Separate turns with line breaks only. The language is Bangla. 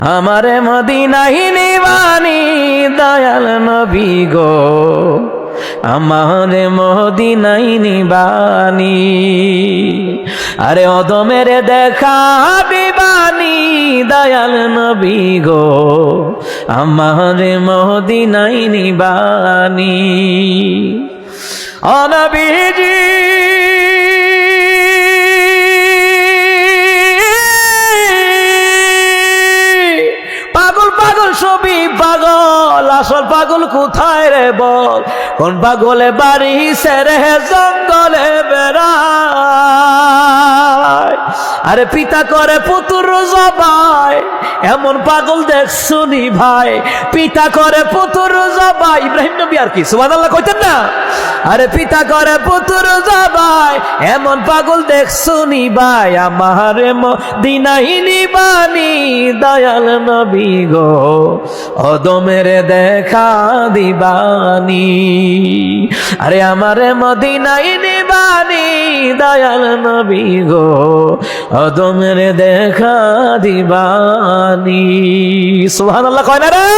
আমারে মদিনায় নিবানি দয়াল নবী গো, আমারে মদিনায় নিবানি। আরে অদমের দেখা দিবানি দয়াল নবী গো, আমারে মদিনায় নিবানি। ও নবীজি ছবি পাগল, আসল পাগল কোথায় রে বল? কোন পাগলে বাড়ি সেরে জঙ্গলে বেড়ায়? আরে পিতা করে পুত্র জবাই, এমন পাগল দেখছুনি ভাই? পিতা করে পুত্র জবাই, ইব্রাহিম নবী আর কি সুবহানাল্লাহ কইতেন না? আরে পিতা করে পুত্র জবাই, এমন পাগল দেখছুনি ভাই? আমারে মদিনায় নিবানি দয়াল নবী গো, অদমের দেখা দিবানি। আরে আমারে মদিনায় নিবানি দয়াল নবী গো, অদমের দেখা দিবানি। সুবহানাল্লাহ কয় না রে?